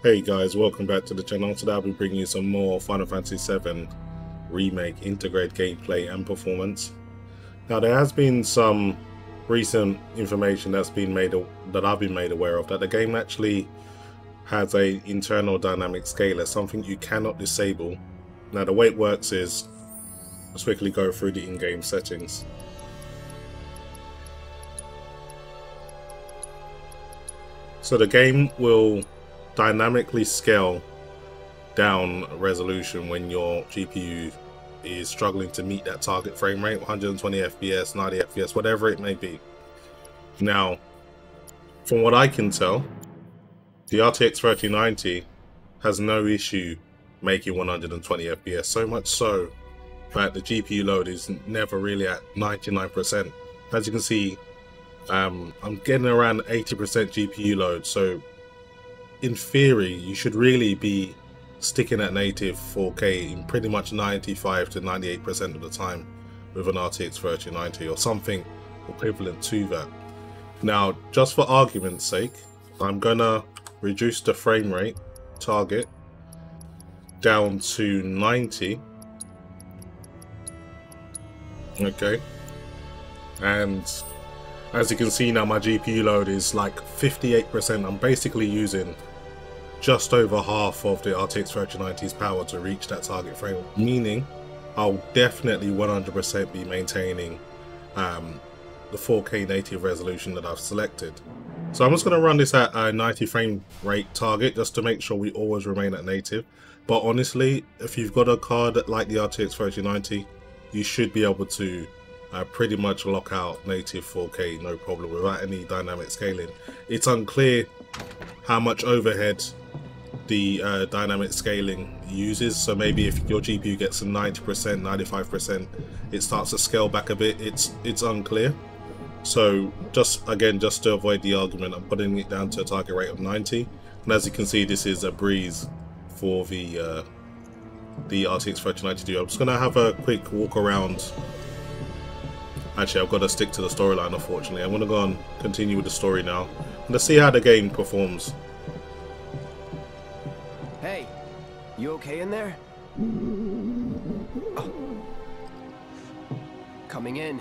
Hey guys, welcome back to the channel. Today I'll be bringing you some more Final Fantasy VII Remake Intergrade gameplay and performance. Now there has been some recent information that I've been made aware of, that the game actually has a internal dynamic scaler, something you cannot disable. Now the way it works is, let's quickly go through the in-game settings. So the game will dynamically scale down resolution when your GPU is struggling to meet that target frame rate, 120 FPS, 90 FPS, whatever it may be. Now, from what I can tell, the RTX 3090 has no issue making 120 FPS, so much so that the GPU load is never really at 99%. As you can see, I'm getting around 80% GPU load, so in theory you should really be sticking at native 4K in pretty much 95 to 98% of the time with an RTX 3090 or something equivalent to that. Now, just for argument's sake, I'm gonna reduce the frame rate target down to 90. Okay, and as you can see now, my GPU load is like 58%. I'm basically using just over half of the RTX 3090's power to reach that target frame, meaning I'll definitely 100% be maintaining the 4K native resolution that I've selected. So I'm just going to run this at a 90 frame rate target just to make sure we always remain at native. But honestly, if you've got a card like the RTX 3090, you should be able to pretty much lock out native 4K no problem without any dynamic scaling. It's unclear how much overhead the dynamic scaling uses, so maybe if your GPU gets to 90%, 95%, it starts to scale back a bit. It's unclear. So just to avoid the argument, I'm putting it down to a target rate of 90, and as you can see, this is a breeze for the RTX 3090. I'm just gonna have a quick walk around. Actually, I've got to stick to the storyline, unfortunately. I'm gonna go and continue with the story now. Let's see how the game performs. Hey, you okay in there? Oh. Coming in.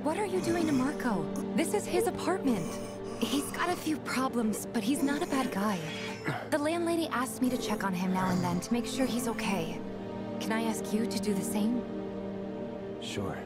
What are you doing to Marco? This is his apartment. He's got a few problems, but he's not a bad guy. The landlady asked me to check on him now and then to make sure he's okay. Can I ask you to do the same? Sure.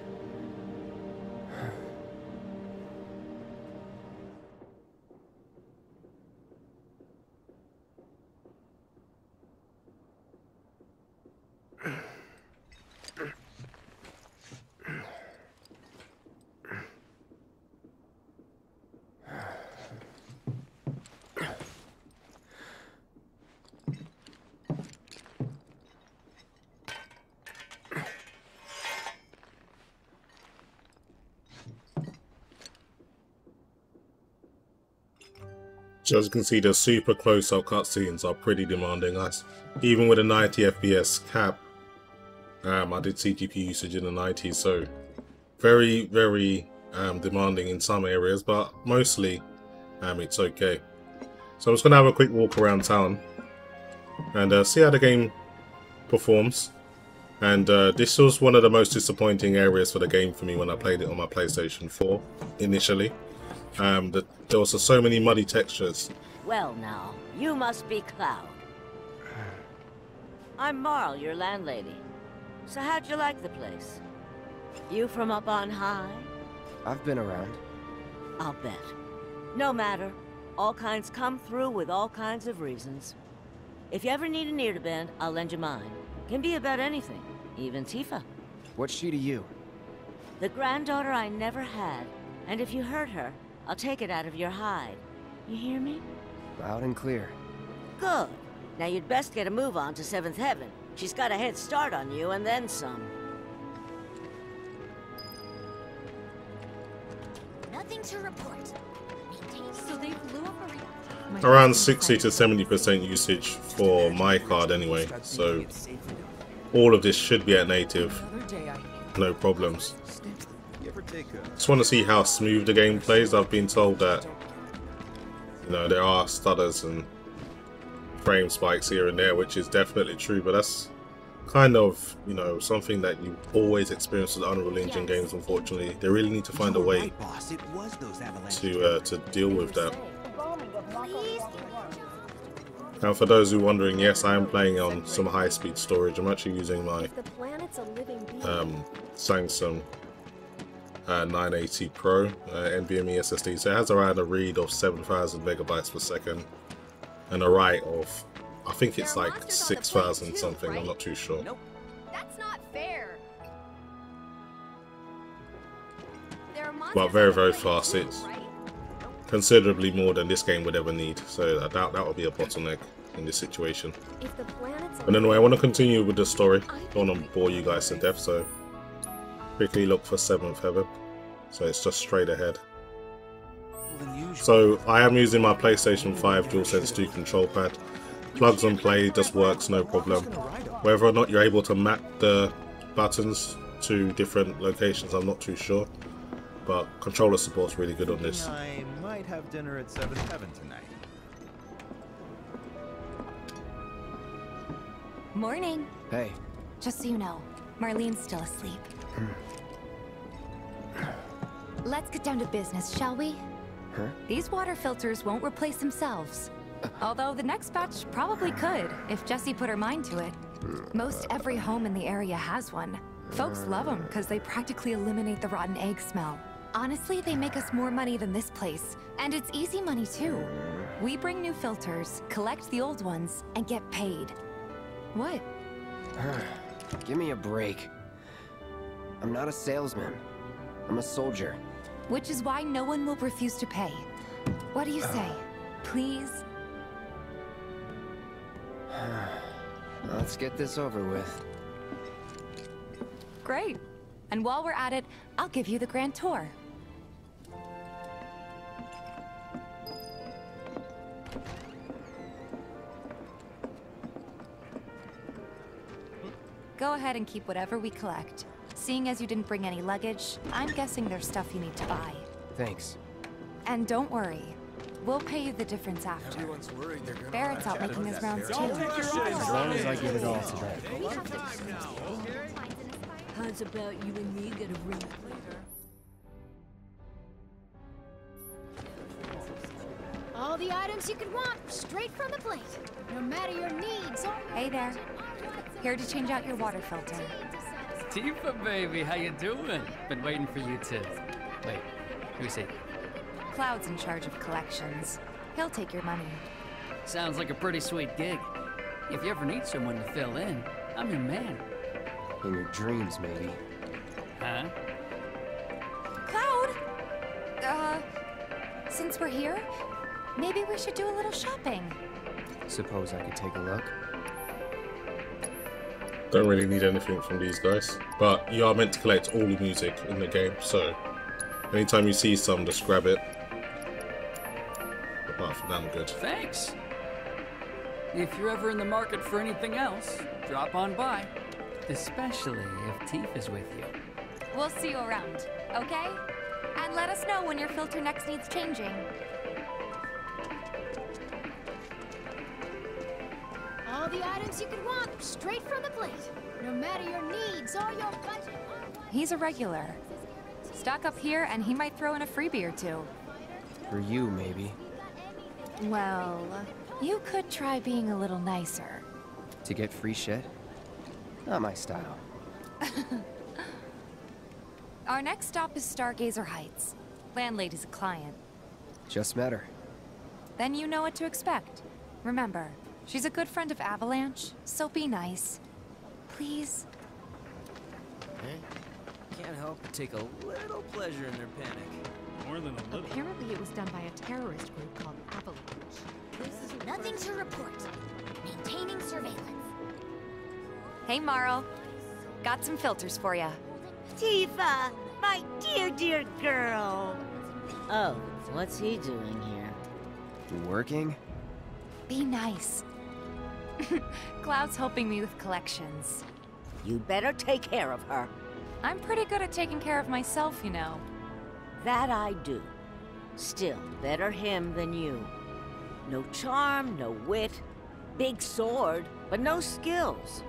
So as you can see, the super close-up cutscenes are pretty demanding. Even with a 90 FPS cap, I did see GPU usage in the 90s, so very, very demanding in some areas, but mostly it's okay. So I'm just going to have a quick walk around town and see how the game performs. And this was one of the most disappointing areas for the game for me when I played it on my PlayStation 4 initially. There was so many muddy textures. Well now, you must be Cloud. I'm Marl, your landlady. So how'd you like the place? You from up on high? I've been around. I'll bet. No matter. All kinds come through with all kinds of reasons. If you ever need an ear to bend, I'll lend you mine. Can be about anything, even Tifa. What's she to you? The granddaughter I never had. And if you hurt her, I'll take it out of your hide. You hear me? Loud and clear. Good. Now you'd best get a move on to 7th Heaven. She's got a head start on you and then some. Nothing to report. So they blew up Around 60 to 70% usage for my card anyway, so all of this should be at native, no problems. Just want to see how smooth the game plays. I've been told that, you know, there are stutters and frame spikes here and there, which is definitely true, but that's kind of, you know, something that you always experience with Unreal Engine games. Unfortunately, they really need to find a way to deal with that. Now, for those who are wondering, yes, I am playing on some high-speed storage. I'm actually using my Samsung 980 Pro NVMe SSD, so it has around a read of 7,000 megabytes per second and a write of, I think it's like 6,000 something. I'm not too sure. Nope. That's not fair. But very fast. It's considerably more than this game would ever need, so I doubt that will be a bottleneck in this situation. But anyway, I want to continue with the story. Don't want to bore you guys to death, so quickly look for 7th Heaven. So it's just straight ahead. So I am using my PlayStation 5 DualSense 2 control pad. Plugs and play, just works, no problem. Whether or not you're able to map the buttons to different locations, I'm not too sure. But controller support's really good on this. I might have dinner at 7th Heaven tonight. Morning. Hey. Just so you know, Marlene's still asleep. Let's get down to business, shall we? Huh? These water filters won't replace themselves. Although the next batch probably could, if Jessie put her mind to it. Most every home in the area has one. Folks love them because they practically eliminate the rotten egg smell. Honestly, they make us more money than this place. And it's easy money too. We bring new filters, collect the old ones, and get paid. What? Give me a break. I'm not a salesman. I'm a soldier. Which is why no one will refuse to pay. What do you say? Please? Let's get this over with. Great. And while we're at it, I'll give you the grand tour. Go ahead and keep whatever we collect. Seeing as you didn't bring any luggage, I'm guessing there's stuff you need to buy. Thanks. And don't worry, we'll pay you the difference after. Barrett's out making his rounds too. As long as I give it all to them. How's about you and me get a ring later? All the items you could want, straight from the plate. No matter your needs. Hey there. Here to change out your water filter. Tifa, baby, how you doing? Been waiting for you to... Wait, who's he? Cloud's in charge of collections. He'll take your money. Sounds like a pretty sweet gig. If you ever need someone to fill in, I'm your man. In your dreams, maybe. Huh? Cloud! Since we're here, maybe we should do a little shopping. Suppose I could take a look? Don't really need anything from these guys, but you are meant to collect all the music in the game, so anytime you see some, just grab it. Apart from that, I'm good. Thanks. If you're ever in the market for anything else, drop on by. Especially if Tifa's with you. We'll see you around, okay? And let us know when your filter next needs changing. All the items you could want, straight from the plate. No matter your needs or your budget. He's a regular. Stock up here and he might throw in a freebie or two. For you, maybe. Well, you could try being a little nicer. To get free shit? Not my style. Our next stop is Stargazer Heights. Landlady's a client. Just met her. Then you know what to expect. Remember, she's a good friend of Avalanche, so be nice. Please? Can't help but take a little pleasure in their panic. More than a little. Apparently it was done by a terrorist group called Avalanche. Nothing to report. Maintaining surveillance. Hey, Marl. Got some filters for ya. Tifa, my dear, dear girl. Oh, what's he doing here? Working? Be nice. Cloud's helping me with collections. You better take care of her. I'm pretty good at taking care of myself, you know. That I do. Still, better him than you. No charm, no wit. Big sword, but no skills.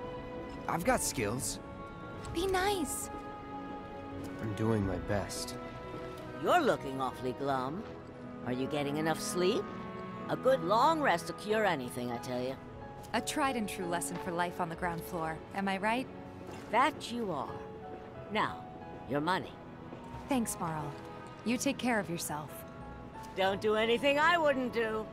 I've got skills. Be nice. I'm doing my best. You're looking awfully glum. Are you getting enough sleep? A good long rest will cure anything, I tell you. A tried and true lesson for life on the ground floor, am I right? That you are. Now, your money. Thanks, Marl. You take care of yourself. Don't do anything I wouldn't do.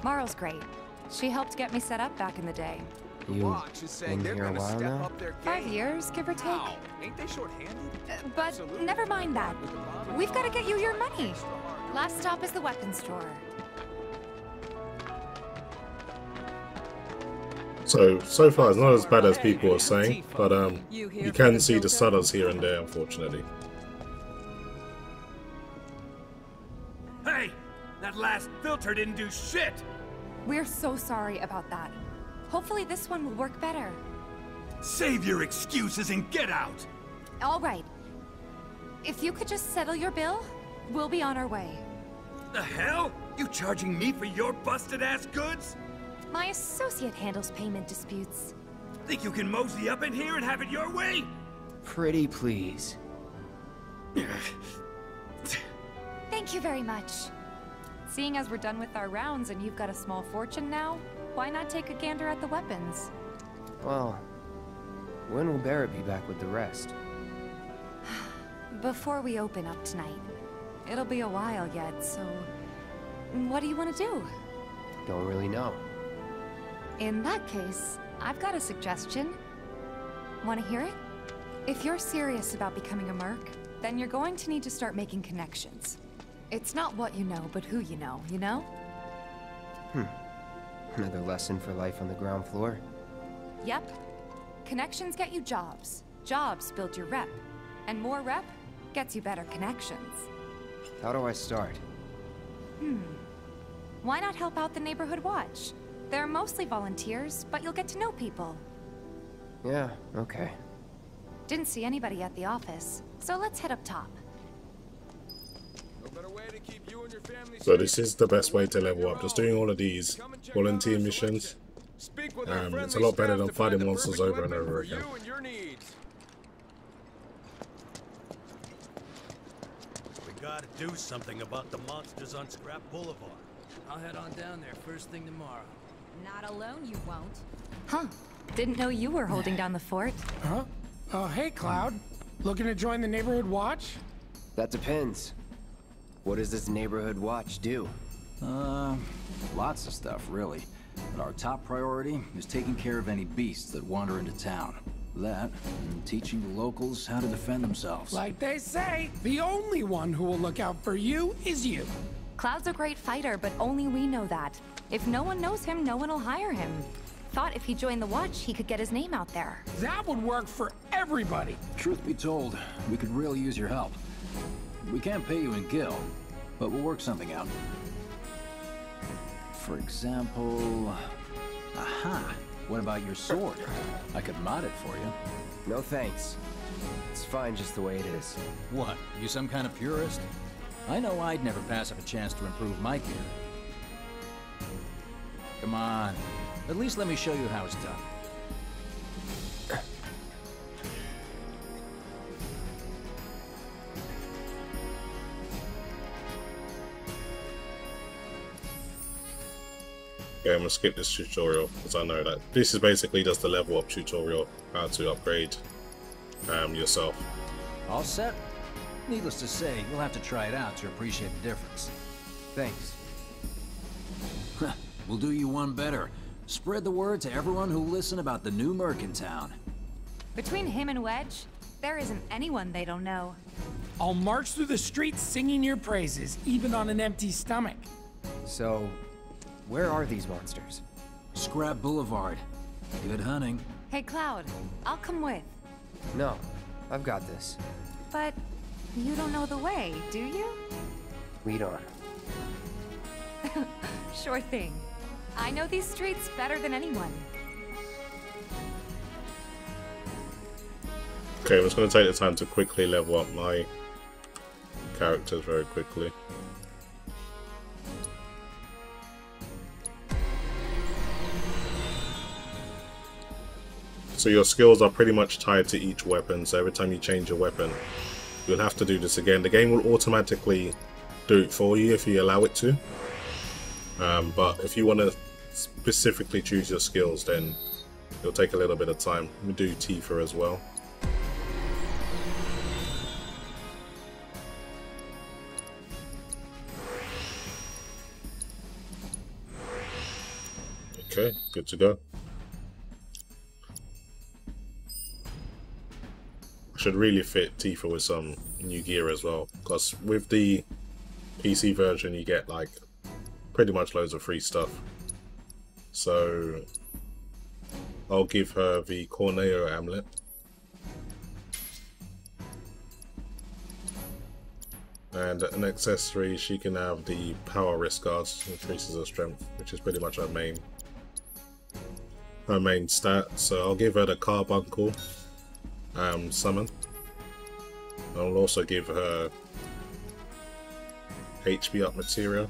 Marl's great. She helped get me set up back in the day. You been here a while now? 5 years, give or take. Ain't they short-handed? But never mind that. We've got to get you your money. Last stop is the weapons drawer. So far it's not as bad as people are saying, but you can see the stutters here and there, unfortunately. Hey! That last filter didn't do shit! We're so sorry about that. Hopefully this one will work better. Save your excuses and get out! All right. If you could just settle your bill, we'll be on our way. The hell? You charging me for your busted-ass goods? My associate handles payment disputes. Think you can mosey up in here and have it your way? Pretty please. Thank you very much. Seeing as we're done with our rounds and you've got a small fortune now, why not take a gander at the weapons? Well, when will Barrett be back with the rest? Before we open up tonight. It'll be a while yet, so... what do you want to do? Don't really know. In that case, I've got a suggestion. Want to hear it? If you're serious about becoming a merc, then you're going to need to start making connections. It's not what you know, but who you know, you know? Another lesson for life on the ground floor? Yep. Connections get you jobs. Jobs build your rep. And more rep gets you better connections. How do I start? Why not help out the Neighborhood Watch? They're mostly volunteers, but you'll get to know people. Yeah, okay. Didn't see anybody at the office, so let's head up top. So this is the best way to level up, just doing all of these volunteer missions. It's a lot better than fighting monsters over and over again. We gotta do something about the monsters on Scrap Boulevard. I'll head on down there first thing tomorrow. Not alone, you won't. Huh. Didn't know you were holding down the fort. Huh? Oh, hey, Cloud. Looking to join the Neighborhood Watch? That depends. What does this Neighborhood Watch do? Lots of stuff, really. But our top priority is taking care of any beasts that wander into town. That, and teaching the locals how to defend themselves. Like they say, the only one who will look out for you is you. Cloud's a great fighter, but only we know that. If no one knows him, no one will hire him. Thought if he joined the Watch, he could get his name out there. That would work for everybody. Truth be told, we could really use your help. We can't pay you in gil, but we'll work something out. For example... Aha! What about your sword? I could mod it for you. No thanks. It's fine just the way it is. What? You some kind of purist? I know I'd never pass up a chance to improve my gear. Come on. At least let me show you how it's done. Okay, I'm gonna skip this tutorial because I know that this is basically just the level up tutorial, how to upgrade yourself. All set? Needless to say, you'll have to try it out to appreciate the difference. Thanks. We'll do you one better. Spread the word to everyone who'll listen about the new Merc in town. Between him and Wedge, there isn't anyone they don't know. I'll march through the streets singing your praises, even on an empty stomach. So, where are these monsters? Scrap Boulevard. Good hunting. Hey, Cloud, I'll come with. No, I've got this. But you don't know the way, do you? Lead on. Sure thing. I know these streets better than anyone. Okay, I'm just going to take the time to quickly level up my characters very quickly. So your skills are pretty much tied to each weapon, so every time you change your weapon, you'll have to do this again. The game will automatically do it for you if you allow it to. But if you want to specifically choose your skills, then it'll take a little bit of time. We do Tifa as well. Okay, good to go. I should really fit Tifa with some new gear as well, because with the PC version you get like pretty much loads of free stuff. So I'll give her the Corneo amulet. And an accessory, she can have the power wrist guards, increases her strength, which is pretty much her main stat. So I'll give her the carbuncle summon. I'll also give her HP up material.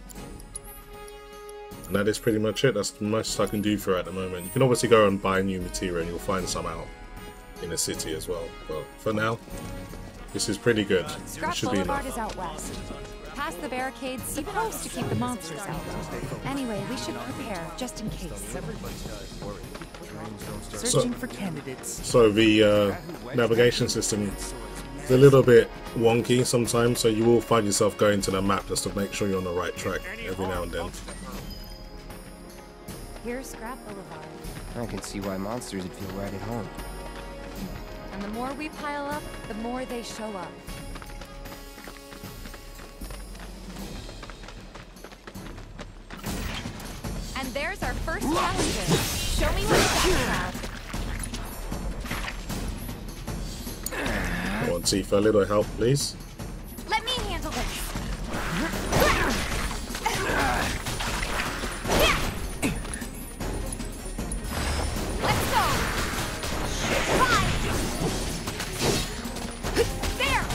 And that is pretty much it. That's the most I can do for her at the moment. You can obviously go and buy new material and you'll find some out in the city as well. But for now, this is pretty good. Scrap Boulevard is out west. Past the barricades, supposed to keep the monsters out. Anyway, we should prepare, just in case. Searching for candidates. So the navigation system is a little bit wonky sometimes, so you will find yourself going to the map just to make sure you're on the right track every now and then. Here's Scrap Boulevard. I can see why monsters would feel right at home. And the more we pile up, the more they show up. And there's our first challenger. Show me what you got. Want Tifa a little help, please? Let me handle this. Let's go. Bye. There.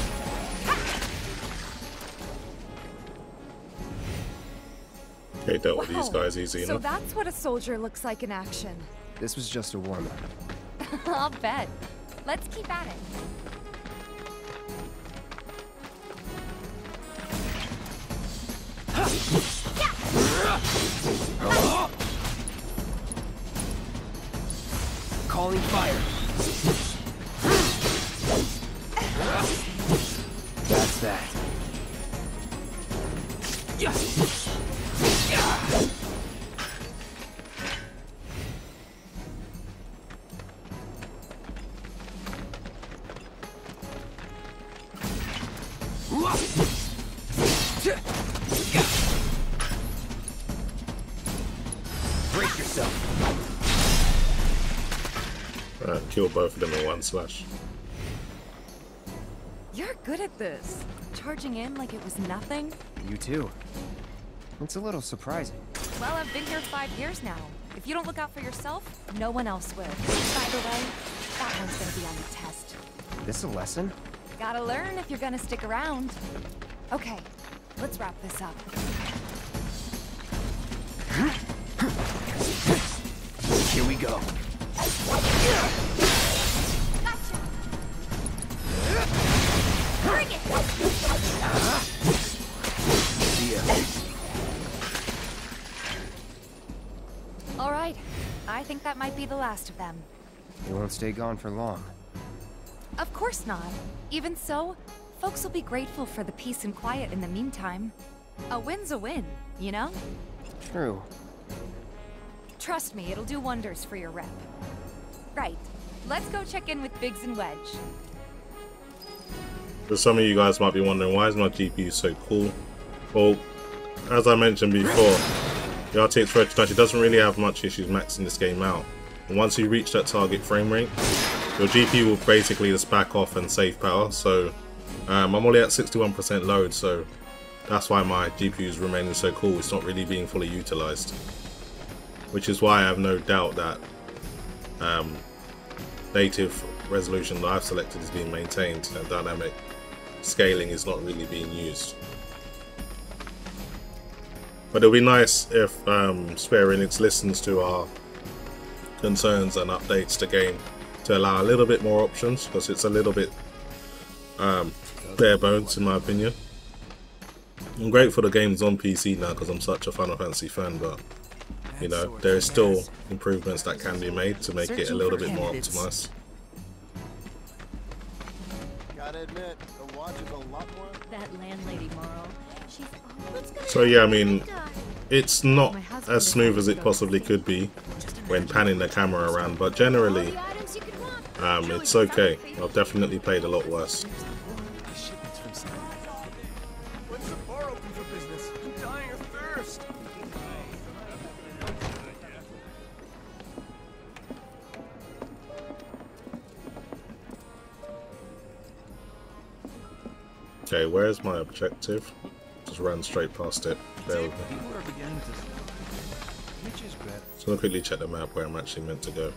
Okay, dealt with these guys easy So enough. that's what a soldier looks like in action. This was just a warm-up. I'll bet. Let's keep at it. Calling fire. That's that. Brace yourself. Kill both of them in one slash. You're good at this. Charging in like it was nothing. You too. It's a little surprising. Well, I've been here 5 years now. If you don't look out for yourself, no one else will. By the way, that one's gonna be on the test. This a lesson? Gotta learn if you're gonna stick around. Okay, let's wrap this up. Here we go. Gotcha. Bring it. See ya. might be the last of them. You won't stay gone for long. Of course not. Even so, folks will be grateful for the peace and quiet in the meantime. A win's a win, you know? True. Trust me, it'll do wonders for your rep. Right. Let's go check in with Biggs and Wedge. For some of you guys might be wondering, why is my GPU so cool? Well, as I mentioned before, the RTX 3090 doesn't really have much issues maxing this game out. And once you reach that target frame rate, your GPU will basically just back off and save power. So I'm only at 61% load, so that's why my GPU is remaining so cool. It's not really being fully utilized, which is why I have no doubt that native resolution that I've selected is being maintained and dynamic scaling is not really being used. But it'll be nice if Square Enix listens to our concerns and updates the game to allow a little bit more options, because it's a little bit bare bones in my opinion. I'm grateful the game's on PC now because I'm such a Final Fantasy fan, but you know, there is still improvements that can be made to make it a little bit more optimized. Gotta admit, the watch is a lot more. That landlady, Marl. She's So yeah, I mean, it's not as smooth as it possibly could be when panning the camera around, but generally it's okay. I've definitely played a lot worse. When's the bar open for business? I'm dying of thirst. Okay, where's my objective? Just run straight past it. There we go. So I'll quickly check the map where I'm actually meant to go.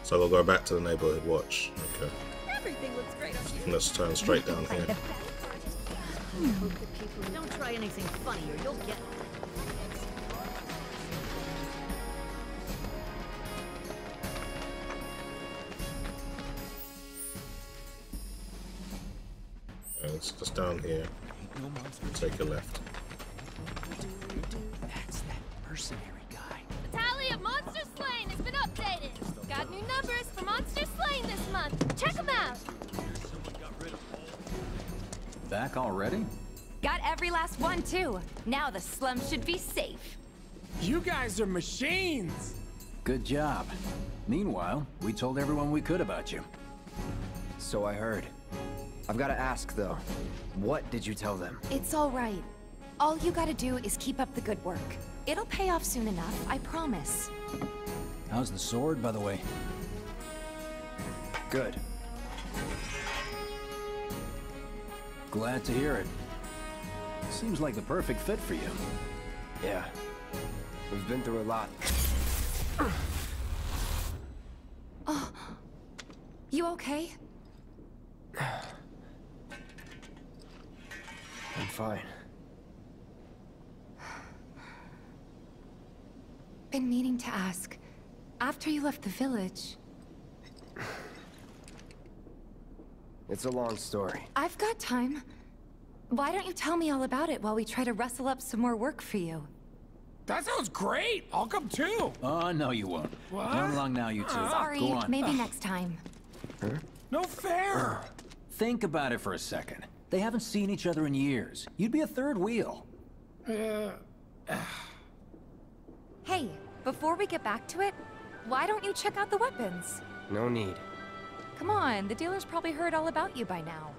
So we'll go back to the neighborhood watch. Okay. Everything looks great. Let's turn straight down here. Don't try anything funny or you'll get. And it's just down here. Take a left. That's that mercenary guy. The tally of monsters slain has been updated. Got new numbers for monsters slain this month. Check them out. Back already? Got every last one too. Now the slum should be safe. You guys are machines. Good job. Meanwhile, we told everyone we could about you. So I heard. I've got to ask though, what did you tell them? It's all right. All you gotta do is keep up the good work. It'll pay off soon enough, I promise. How's the sword, by the way? Good. Glad to hear it. Seems like the perfect fit for you. Yeah. We've been through a lot. Oh. You okay? I'm fine. Been meaning to ask. After you left the village... It's a long story. I've got time. Why don't you tell me all about it while we try to rustle up some more work for you? That sounds great. I'll come too. Oh, no you won't. What? Run along now, you two. Sorry, Go on. maybe next time. Huh? No fair. Think about it for a second. They haven't seen each other in years. You'd be a third wheel. Hey, before we get back to it, why don't you check out the weapons? No need. Come on, the dealer's probably heard all about you by now.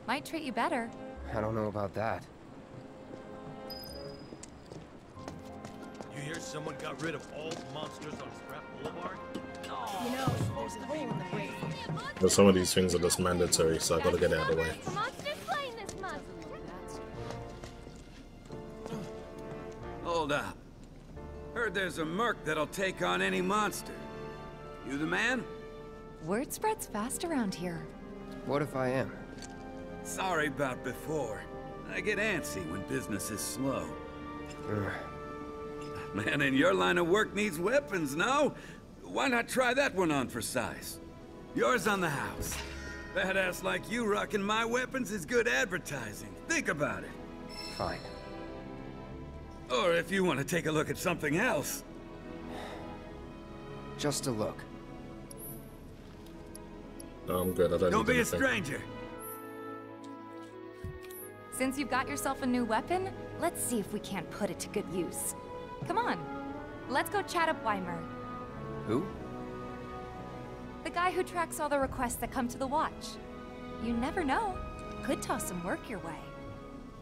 Might treat you better. I don't know about that. You hear someone got rid of all the monsters on Scrap Boulevard? You know, there's a hole in the way. But some of these things are just mandatory, so I gotta get it out of the way. Monsters slain this month. Hold up. Heard there's a merc that'll take on any monster. You the man? Word spreads fast around here. What if I am? Sorry about before. I get antsy when business is slow. Man in your line of work needs weapons, no? Why not try that one on for size? Yours on the house. Badass like you rocking my weapons is good advertising. Think about it. Fine. Or if you want to take a look at something else. Just a look. No, I'm good. I don't Don't need be anything. a stranger. Since you've got yourself a new weapon, let's see if we can't put it to good use. Come on, let's go chat up Weimer. Who? The guy who tracks all the requests that come to the watch. You never know. Could toss some work your way.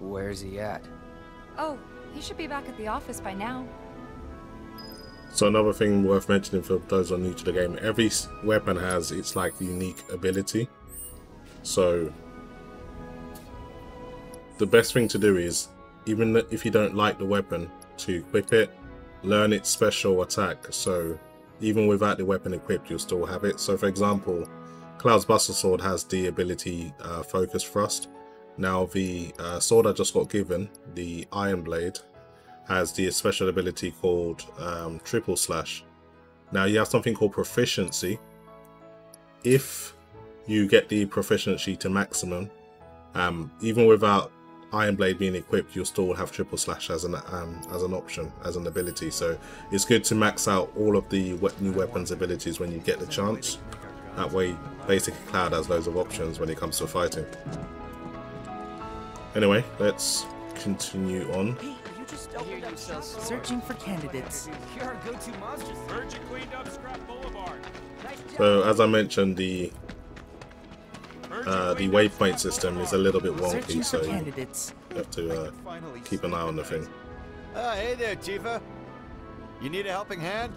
Where's he at? Oh, he should be back at the office by now. So another thing worth mentioning for those who are new to the game, every weapon has its like unique ability. So the best thing to do is, even if you don't like the weapon, to equip it, learn its special attack, so even without the weapon equipped you'll still have it. So for example, Cloud's Buster Sword has the ability Focus Thrust. Now the sword I just got given, the Iron Blade, has the special ability called Triple Slash. Now you have something called Proficiency. If you get the Proficiency to maximum, even without Iron Blade being equipped, you'll still have Triple Slash as an option, as an ability. So it's good to max out all of the new weapons abilities when you get the chance. That way, basically Cloud has loads of options when it comes to fighting. Anyway, let's continue on. Searching for candidates. You're our go-to monster. Virgin cleaned up Scrap Boulevard. So as I mentioned, the waypoint system is a little bit wonky, so you have to keep an eye on the thing. Hey there, Tifa. You need a helping hand?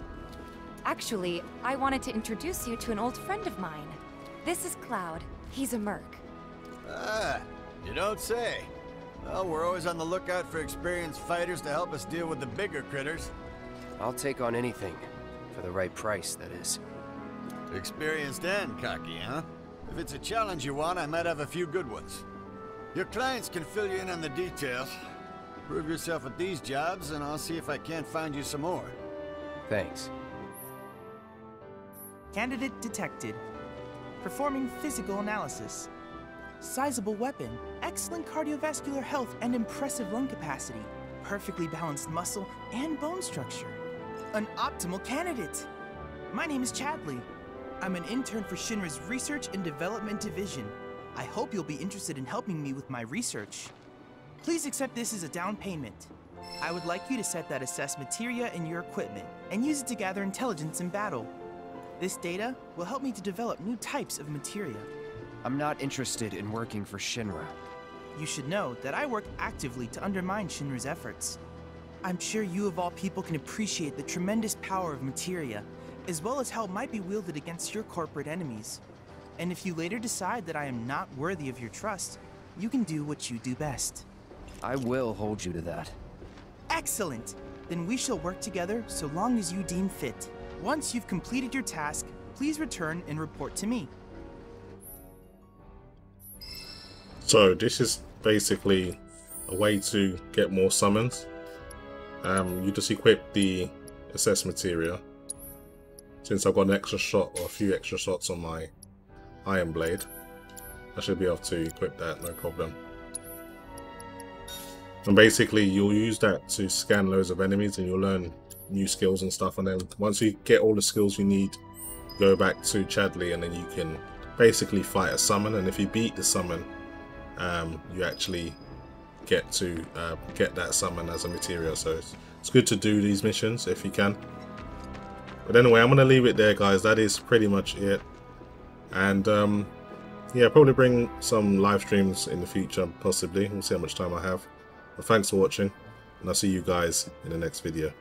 Actually, I wanted to introduce you to an old friend of mine. This is Cloud. He's a merc. Ah, you don't say. Well, we're always on the lookout for experienced fighters to help us deal with the bigger critters. I'll take on anything. For the right price, that is. Experienced and cocky, huh? If it's a challenge you want, I might have a few good ones. Your clients can fill you in on the details. Prove yourself at these jobs, and I'll see if I can't find you some more. Thanks. Candidate detected. Performing physical analysis. Sizable weapon, excellent cardiovascular health and impressive lung capacity, perfectly balanced muscle and bone structure. An optimal candidate. My name is Chadley. I'm an intern for Shinra's Research and Development Division. I hope you'll be interested in helping me with my research. Please accept this as a down payment. I would like you to set that assess materia in your equipment and use it to gather intelligence in battle. This data will help me to develop new types of materia. I'm not interested in working for Shinra. You should know that I work actively to undermine Shinra's efforts. I'm sure you of all people can appreciate the tremendous power of materia, as well as how it might be wielded against your corporate enemies. And if you later decide that I am not worthy of your trust, you can do what you do best. I will hold you to that. Excellent! Then we shall work together so long as you deem fit. Once you've completed your task, please return and report to me. So this is basically a way to get more summons. You just equip the assess materia. Since I've got an extra shot or a few extra shots on my Iron Blade, I should be able to equip that, no problem. And basically you'll use that to scan loads of enemies and you'll learn new skills and stuff, and then once you get all the skills you need, go back to Chadley and then you can basically fight a summon, and if you beat the summon, you actually get to get that summon as a material. So it's good to do these missions if you can. But anyway, I'm going to leave it there, guys. That is pretty much it. And yeah, probably bring some live streams in the future, possibly. We'll see how much time I have. But thanks for watching, and I'll see you guys in the next video.